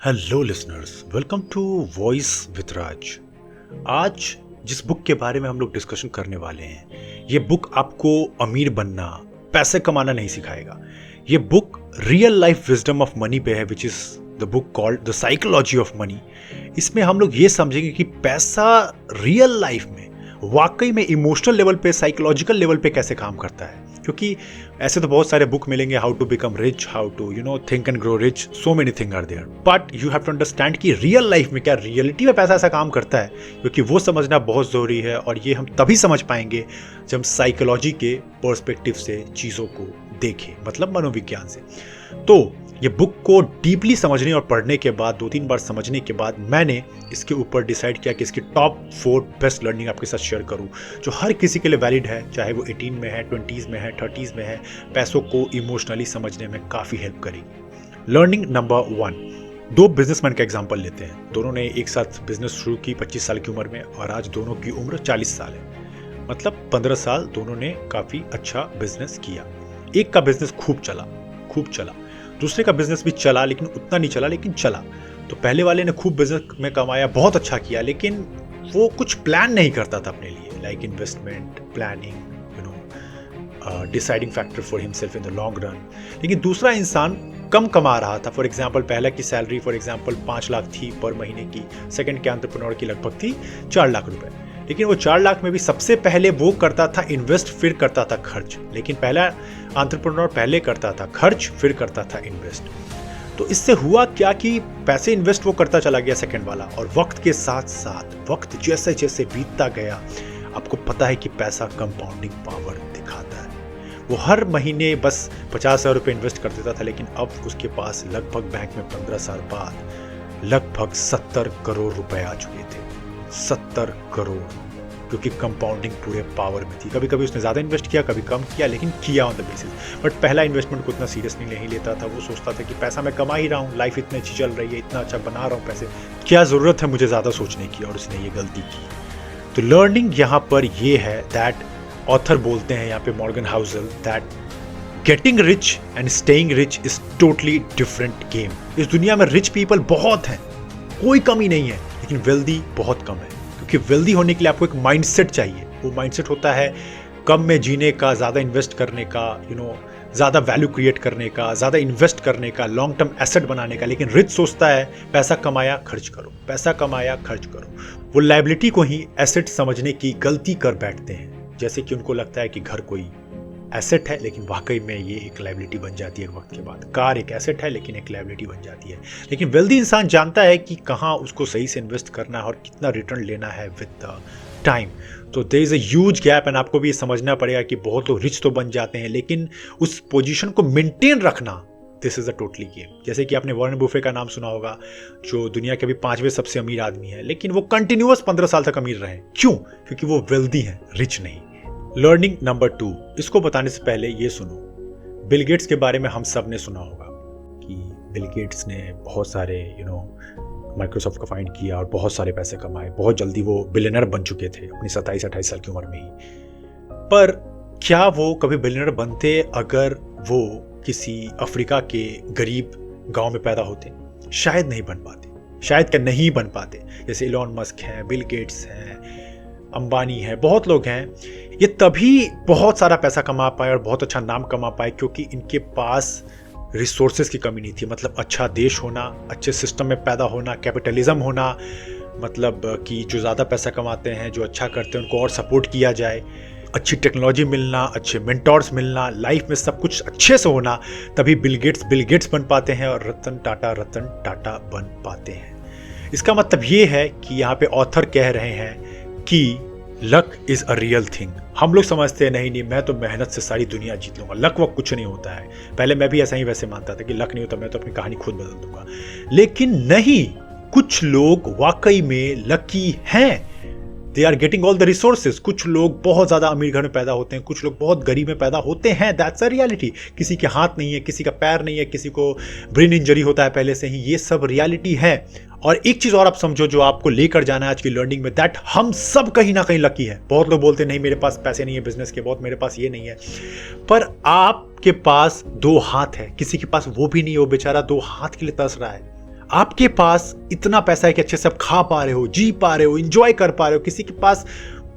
Hello listeners, welcome to voice with Raj. आज जिस book के बारे में हम लोग डिस्कशन करने वाले हैं, ये बुक आपको अमीर बनना, पैसे कमाना नहीं सिखाएगा। ये book real life wisdom of money पे है, which is the book called the psychology of money. इसमें हम लोग ये समझेंगे कि पैसा रियल लाइफ में वाकई में इमोशनल लेवल पे, साइकोलॉजिकल लेवल पे कैसे काम करता है। क्योंकि ऐसे तो बहुत सारे बुक मिलेंगे, how to become rich, how to think and grow rich, so many thing are there, but you have to understand कि रियल लाइफ में क्या रियलिटी में पैसा ऐसा काम करता है, क्योंकि वो समझना बहुत जरूरी है। और ये हम तभी समझ पाएंगे जब हम साइकोलॉजी के पर्सपेक्टिव से चीजों को देखें, मतलब मनोविज्ञान से। तो ये बुक को डीपली समझने और पढ़ने के बाद, 2-3 बार समझने के बाद, मैंने इसके ऊपर डिसाइड किया कि इसकी टॉप 4 बेस्ट लर्निंग आपके साथ शेयर करूं, जो हर किसी के लिए वैलिड है, चाहे वो 18 में है, 20s में है, 30s में है। पैसों को इमोशनली समझने में काफ़ी हेल्प करेगी। लर्निंग नंबर 1, 2 बिजनेसमैन का एग्जाम्पल लेते हैं। दोनों ने एक साथ बिजनेस शुरू की 25 साल की उम्र में, और आज दोनों की उम्र 40 साल है, मतलब 15 साल दोनों ने काफ़ी अच्छा बिजनेस किया। एक का बिजनेस खूब चला, दूसरे का बिजनेस भी चला, लेकिन उतना नहीं चला, लेकिन चला। तो पहले वाले ने खूब बिजनेस में कमाया, बहुत अच्छा किया, लेकिन वो कुछ प्लान नहीं करता था अपने लिए, like investment, planning, deciding factor for himself in the long run. लेकिन दूसरा इंसान कम कमा रहा था। फॉर एग्जाम्पल, पहला की सैलरी फॉर एग्जाम्पल 5 लाख थी पर महीने की, सेकंड के एंटरप्रेन्योर की लगभग थी 4 लाख रुपए। लेकिन वो 4 लाख में भी सबसे पहले वो करता था इन्वेस्ट, फिर करता था खर्च। लेकिन पहला एंटरप्रेन्योर पहले करता था खर्च, फिर करता था इन्वेस्ट। तो इससे हुआ क्या कि पैसे इन्वेस्ट वो करता चला गया सेकंड वाला, और वक्त के साथ साथ, वक्त जैसे जैसे बीतता गया, आपको पता है कि पैसा कंपाउंडिंग पावर दिखाता है। वो हर महीने बस 50,000 रुपये इन्वेस्ट कर देता था, लेकिन अब उसके पास लगभग बैंक में 15 साल बाद लगभग 70 करोड़ रुपए आ चुके थे। 70 करोड़, क्योंकि कंपाउंडिंग पूरे पावर में थी। कभी कभी उसने ज़्यादा इन्वेस्ट किया, कभी कम किया, लेकिन किया ऑन द बेसिस। बट पहला इन्वेस्टमेंट को उतना सीरियसली नहीं लेता था। वो सोचता था कि पैसा मैं कमा ही रहा हूँ, लाइफ इतनी अच्छी चल रही है, इतना अच्छा बना रहा हूँ पैसे, क्या ज़रूरत है मुझे ज़्यादा सोचने की, और उसने ये गलती की। तो लर्निंग यहाँ पर ये है दैट ऑथर बोलते हैं यहाँ पे, Morgan Housel, that getting rich and staying rich is totally different game. इस दुनिया में रिच पीपल बहुत हैं, कोई कमी नहीं है, लेकिन वेल्दी बहुत कम है। क्योंकि वेल्दी होने के लिए आपको एक माइंडसेट चाहिए। वो माइंडसेट होता है कम में जीने का, ज़्यादा इन्वेस्ट करने का, ज़्यादा वैल्यू क्रिएट करने का, ज़्यादा इन्वेस्ट करने का, लॉन्ग टर्म एसेट बनाने का। लेकिन रिच सोचता है पैसा कमाया खर्च करो, पैसा कमाया खर्च करो। वो लायबिलिटी को ही एसेट समझने की गलती कर बैठते हैं। जैसे कि उनको लगता है कि घर कोई एसेट है, लेकिन वाकई में ये एक लायबिलिटी बन जाती है एक वक्त के बाद। कार एक एसेट है, लेकिन एक लायबिलिटी बन जाती है। लेकिन वेल्दी इंसान जानता है कि कहाँ उसको सही से इन्वेस्ट करना है और कितना रिटर्न लेना है विद द टाइम। तो there is a huge gap, and आपको भी ये समझना पड़ेगा कि बहुत लोग रिच तो बन जाते हैं, लेकिन उस पोजीशन को मेंटेन रखना, this is a totally game. जैसे कि आपने वॉरेन बुफे का नाम सुना होगा, जो दुनिया के अभी 5वें सबसे अमीर आदमी है, लेकिन वो कंटिन्यूअस 15 साल तक अमीर रहे। क्यों? क्योंकि वो वेल्दी हैं, रिच नहीं। लर्निंग नंबर 2, इसको बताने से पहले ये सुनो। बिल गेट्स के बारे में हम सब ने सुना होगा कि बिल गेट्स ने बहुत सारे माइक्रोसॉफ्ट को फाइंड किया और बहुत सारे पैसे कमाए। बहुत जल्दी वो बिलियनर बन चुके थे अपनी 27-28 साल की उम्र में ही। पर क्या वो कभी बिलियनर बनते अगर वो किसी अफ्रीका के गरीब गांव में पैदा होते? शायद नहीं बन पाते, शायद क्या नहीं बन पाते। जैसे इलॉन मस्क हैं, बिल गेट्स हैं, अंबानी है, बहुत लोग हैं। ये तभी बहुत सारा पैसा कमा पाए और बहुत अच्छा नाम कमा पाए क्योंकि इनके पास रिसोर्सेज की कमी नहीं थी। मतलब अच्छा देश होना, अच्छे सिस्टम में पैदा होना, कैपिटलिज्म होना, मतलब कि जो ज़्यादा पैसा कमाते हैं, जो अच्छा करते हैं, उनको और सपोर्ट किया जाए, अच्छी टेक्नोलॉजी मिलना, अच्छे मेंटोर्स मिलना, लाइफ में सब कुछ अच्छे से होना, तभी बिल गेट्स बन पाते हैं और रतन टाटा बन पाते हैं। इसका मतलब ये है कि यहाँ पे ऑथर कह रहे हैं कि luck is a real thing. हम लोग समझते हैं नहीं, मैं तो मेहनत से सारी दुनिया जीत लूंगा, लक वक कुछ नहीं होता है। पहले मैं भी ऐसा ही वैसे मानता था कि लक नहीं होता, मैं तो अपनी कहानी खुद बदल दूंगा। लेकिन नहीं, कुछ लोग वाकई में लकी हैं। They are getting all the resources. कुछ लोग बहुत ज़्यादा अमीर घर में पैदा होते हैं, कुछ लोग बहुत गरीब में पैदा होते हैं। That's a reality. किसी के हाथ नहीं है, किसी का पैर नहीं है, किसी को ब्रेन इंजरी होता है पहले से ही। ये सब रियलिटी है। और एक चीज़ और आप समझो जो आपको लेकर जाना है आज की लर्निंग में, दैट हम सब कहीं ना कहीं लकी है। बहुत लोग बोलते हैं नहीं मेरे पास पैसे नहीं है बिजनेस के, बहुत मेरे पास ये नहीं है। पर आपके पास 2 हाथ है, किसी के पास वो भी नहीं है, वो बेचारा 2 हाथ के लिए तरस रहा है। आपके पास इतना पैसा है कि अच्छे से आप खा पा रहे हो, जी पा रहे हो, इंजॉय कर पा रहे हो, किसी के पास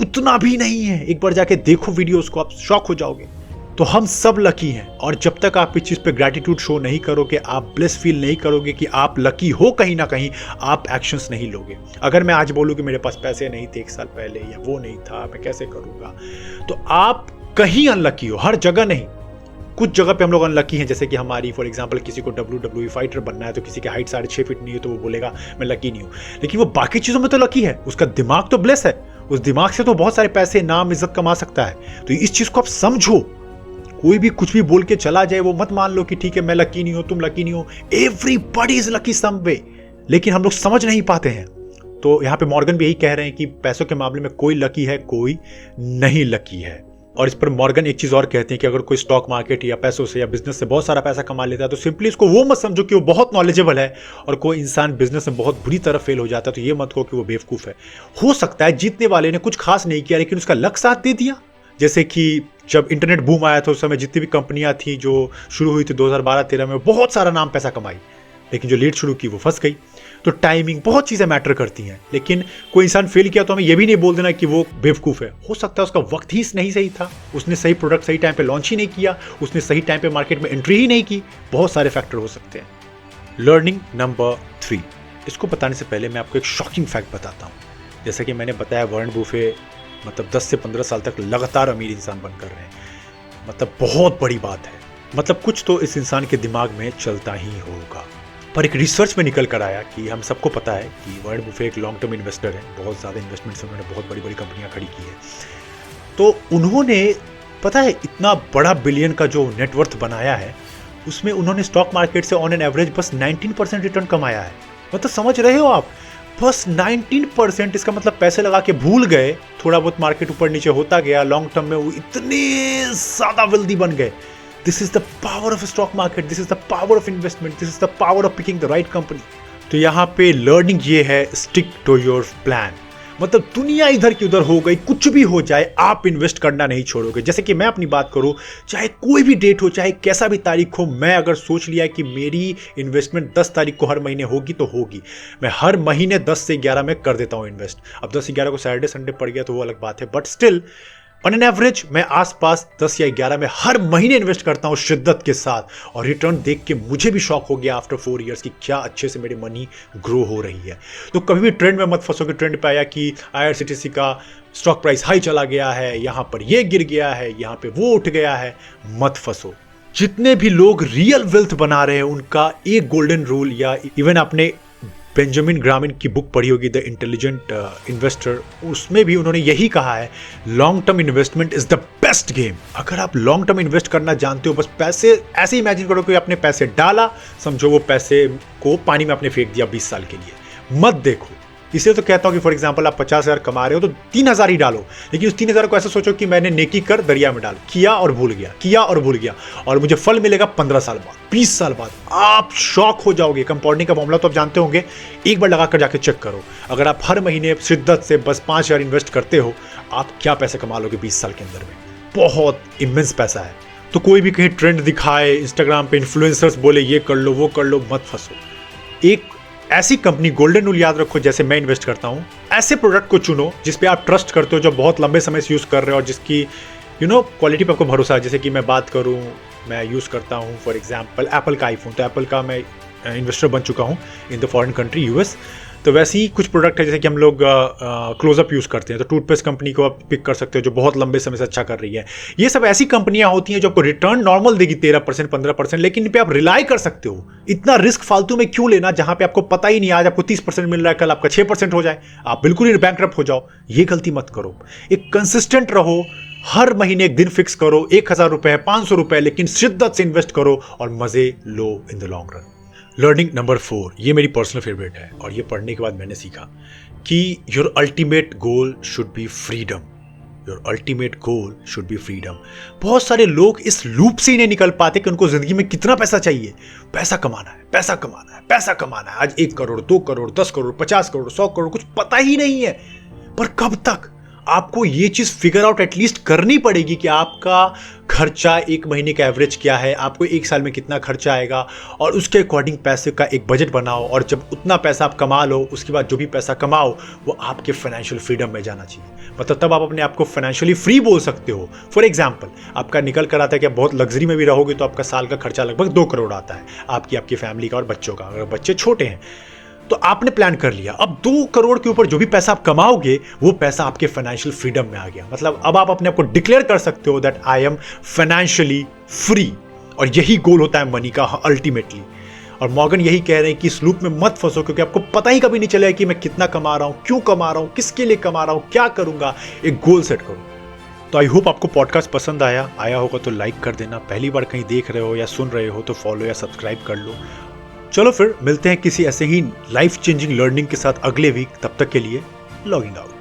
उतना भी नहीं है। एक बार जाके देखो वीडियोस को, आप शॉक हो जाओगे। तो हम सब लकी हैं, और जब तक आप इस चीज़ पे ग्रैटिट्यूड शो नहीं करोगे, आप ब्लेस फील नहीं करोगे कि आप लकी हो कहीं ना कहीं, आप एक्शंस नहीं लोगे। अगर मैं आज बोलूँ कि मेरे पास पैसे नहीं थे 1 साल पहले, या वो नहीं था, मैं कैसे करूँगा, तो आप कहीं अनलकी हो, हर जगह नहीं। कुछ जगह पे हम लोग अनलकी हैं, जैसे कि हमारी फॉर एग्जांपल किसी को WWE फाइटर बनना है, तो किसी की हाइट 6.5 फीट नहीं है तो वो बोलेगा मैं लकी नहीं हूँ। लेकिन वो बाकी चीज़ों में तो लकी है, उसका दिमाग तो ब्लेस है, उस दिमाग से तो बहुत सारे पैसे, नाम, इज्जत कमा सकता है। तो इस चीज़ को आप समझो। कोई भी कुछ भी बोल के चला जाए, वो मत मान लो कि ठीक है मैं लकी नहीं हूँ, तुम लकी नहीं हो। एवरीबॉडी इज लकी सम वे, लेकिन हम लोग समझ नहीं पाते हैं। तो यहाँ पे मॉर्गन भी यही कह रहे हैं कि पैसों के मामले में कोई लकी है, कोई नहीं लकी है। और इस पर मॉर्गन एक चीज और कहते हैं कि अगर कोई स्टॉक मार्केट या पैसों से या बिजनेस से बहुत सारा पैसा कमा लेता है, तो सिंपली इसको वो मत समझो कि वो बहुत नॉलेजेबल है, और कोई इंसान बिजनेस में बहुत बुरी तरह फेल हो जाता है तो ये मत कहो कि वो बेवकूफ है। हो सकता है जीतने वाले ने कुछ खास नहीं किया, लेकिन उसका लक साथ दे दिया। जैसे कि जब इंटरनेट बूम आया था, उस समय जितनी भी कंपनियां थी जो शुरू हुई थी 2012-13 में, बहुत सारा नाम पैसा कमाई, लेकिन जो लेट शुरू की वो फंस गई। तो टाइमिंग, बहुत चीजें मैटर करती हैं। लेकिन कोई इंसान फेल किया तो हमें यह भी नहीं बोल देना कि वो बेवकूफ है। हो सकता है उसका वक्त ही नहीं सही था, उसने सही प्रोडक्ट सही टाइम पे लॉन्च ही नहीं किया, उसने सही टाइम पे मार्केट में एंट्री ही नहीं की। बहुत सारे फैक्टर हो सकते हैं। लर्निंग नंबर 3, इसको बताने से पहले मैं आपको एक शॉकिंग फैक्ट बताता हूँ। जैसा कि मैंने बताया, वॉरेन बफे मतलब 10 से 15 साल तक लगातार अमीर इंसान बनकर रहे हैं। मतलब बहुत बड़ी बात है। मतलब कुछ तो इस इंसान के दिमाग में चलता ही होगा। पर एक रिसर्च में निकल कर आया कि हम सबको पता है कि वॉरेन बफे एक लॉन्ग टर्म इन्वेस्टर है, बहुत ज़्यादा इन्वेस्टमेंट्स उन्होंने बहुत बड़ी बड़ी कंपनियां खड़ी की है। तो उन्होंने, पता है, इतना बड़ा बिलियन का जो नेटवर्थ बनाया है, उसमें उन्होंने स्टॉक मार्केट से ऑन एन एवरेज बस 19% रिटर्न कमाया है। मतलब समझ रहे हो आप, बस 19%। इसका मतलब पैसे लगा के भूल गए, थोड़ा बहुत मार्केट ऊपर नीचे होता गया, लॉन्ग टर्म में वो इतने ज्यादा वेल्दी बन गए। This is the power of stock market, this is the power of investment, this is the power of picking the right company. तो यहाँ पे लर्निंग ये है, स्टिक टू योर प्लान। मतलब दुनिया इधर की उधर हो गई, कुछ भी हो जाए, आप इन्वेस्ट करना नहीं छोड़ोगे। जैसे कि मैं अपनी बात करूं, चाहे कोई भी डेट हो, चाहे कैसा भी तारीख हो, मैं अगर सोच लिया कि मेरी इन्वेस्टमेंट 10 तारीख को हर महीने होगी तो होगी, मैं हर महीने 10 से 11 में कर देता हूं इन्वेस्ट। अब 10 से 11 को सैटरडे संडे पड़ गया तो वो अलग बात है, but still on an average मैं आसपास 10 या 11 में हर महीने इन्वेस्ट करता हूं शिद्दत के साथ। और रिटर्न देख के मुझे भी शॉक हो गया आफ्टर 4 इयर्स कि क्या अच्छे से मेरी मनी ग्रो हो रही है। तो कभी भी ट्रेंड में मत फंसो कि ट्रेंड पे आया कि IRCTC का स्टॉक प्राइस हाई चला गया है, यहां पर ये गिर गया है, यहां पे वो उठ गया है, मत फंसो। जितने भी लोग रियल वेल्थ बना रहे हैं, उनका एक गोल्डन रूल, या इवन आपने बेंजामिन ग्रामिन की बुक पढ़ी होगी द इंटेलिजेंट इन्वेस्टर, उसमें भी उन्होंने यही कहा है, long term investment is the best game. अगर आप लॉन्ग टर्म इन्वेस्ट करना जानते हो, बस पैसे ऐसे इमेजिन करो कि आपने पैसे डाला, समझो वो पैसे को पानी में आपने फेंक दिया 20 साल के लिए, मत देखो। इसलिए तो कहता हूं कि फॉर एग्जांपल आप 50,000 कमा रहे हो तो 3,000 ही डालो, लेकिन उस 3,000 को ऐसे सोचो कि मैंने नेकी कर दरिया में डाल, किया और भूल गया, किया और भूल गया, और मुझे फल मिलेगा 15 साल बाद, 20 साल बाद। आप शॉक हो जाओगे। कंपाउंडिंग का मामला तो आप जानते होंगे, एक बार लगाकर जाके चेक करो। अगर आप हर महीने शिद्दत से बस 5,000 इन्वेस्ट करते हो, आप क्या पैसे कमा लोगे 20 साल के अंदर में। बहुत इमेंस पैसा है। तो कोई भी कहीं ट्रेंड दिखाए, इंस्टाग्राम पे इन्फ्लुएंसर्स बोले ये कर लो वो कर लो, मत फंसो। एक ऐसी कंपनी, गोल्डन रूल याद रखो, जैसे मैं इन्वेस्ट करता हूं, ऐसे प्रोडक्ट को चुनो जिस पे आप ट्रस्ट करते हो, जो बहुत लंबे समय से यूज कर रहे हो और जिसकी क्वालिटी पे आपको भरोसा है। जैसे कि मैं बात करूं, मैं यूज करता हूं फॉर एग्जांपल एप्पल का आईफोन, तो एप्पल का मैं इन्वेस्टर बन चुका हूं in the foreign country US। तो वैसे ही कुछ प्रोडक्ट है, जैसे कि हम लोग क्लोजअप यूज़ करते हैं, तो टूथपेस्ट कंपनी को आप पिक कर सकते हो जो बहुत लंबे समय से अच्छा कर रही है। ये सब ऐसी कंपनियां होती हैं जो आपको रिटर्न नॉर्मल देगी 13% 15%, लेकिन इन पे आप रिलाई कर सकते हो। इतना रिस्क फालतू में क्यों लेना, जहां पे आपको पता ही नहीं आज आपको 30% मिल रहा है, कल आपका 6% हो जाए, आप बिल्कुल ही बैंकरप्ट हो जाओ। ये गलती मत करो। एक कंसिस्टेंट रहो, हर महीने एक दिन फिक्स करो, 1,000 रुपए 500 रुपए, लेकिन शिद्दत से इन्वेस्ट करो और मजे लो in the long run. Learning number 4, ये मेरी पर्सनल फेवरेट है, और ये पढ़ने के बाद मैंने सीखा कि your ultimate goal should be freedom. Your ultimate goal should be freedom. बहुत सारे लोग इस लूप से ही नहीं निकल पाते कि उनको जिंदगी में कितना पैसा चाहिए। पैसा कमाना है, पैसा कमाना है, पैसा कमाना है। आज 1 करोड़, 2 करोड़, 10 करोड़, 50 करोड़, 100 करोड़, कुछ पता ही नहीं है। पर कब तक? आपको ये चीज़ फिगर आउट एटलीस्ट करनी पड़ेगी कि आपका खर्चा एक महीने का एवरेज क्या है, आपको एक साल में कितना खर्चा आएगा, और उसके अकॉर्डिंग पैसे का एक बजट बनाओ। और जब उतना पैसा आप कमा लो, उसके बाद जो भी पैसा कमाओ वो आपके फाइनेंशियल फ्रीडम में जाना चाहिए। मतलब तब आप अपने आप को फाइनेंशियली फ्री बोल सकते हो। फॉर एग्जाम्पल, आपका निकल कर आता है कि आप बहुत लग्जरी में भी रहोगे तो आपका साल का खर्चा लगभग 2 करोड़ आता है, आपकी फैमिली का और बच्चों का, अगर बच्चे छोटे हैं तो आपने प्लान कर लिया। अब 2 करोड़ के ऊपर जो भी पैसा आप कमाओगे वो पैसा आपके फाइनेंशियल फ्रीडम में आ गया। मतलब अब आप अपने आप को डिक्लेयर कर सकते हो that I am financially free. और यही गोल होता है मनी का अल्टीमेटली। और मॉर्गन यही कह रहे हैं कि इस लूप में मत फंसो, क्योंकि आपको पता ही कभी नहीं चलेगा कि मैं कितना कमा रहा हूं, क्यों कमा रहा हूं, किसके लिए कमा रहा हूं, क्या करूंगा। एक गोल सेट करो। तो आई होप आपको पॉडकास्ट पसंद आया होगा तो लाइक कर देना। पहली बार कहीं देख रहे हो या सुन रहे हो तो फॉलो या सब्सक्राइब कर लो। चलो फिर मिलते हैं किसी ऐसे ही लाइफ चेंजिंग लर्निंग के साथ अगले वीक। तब तक के लिए लॉगिंग आउट।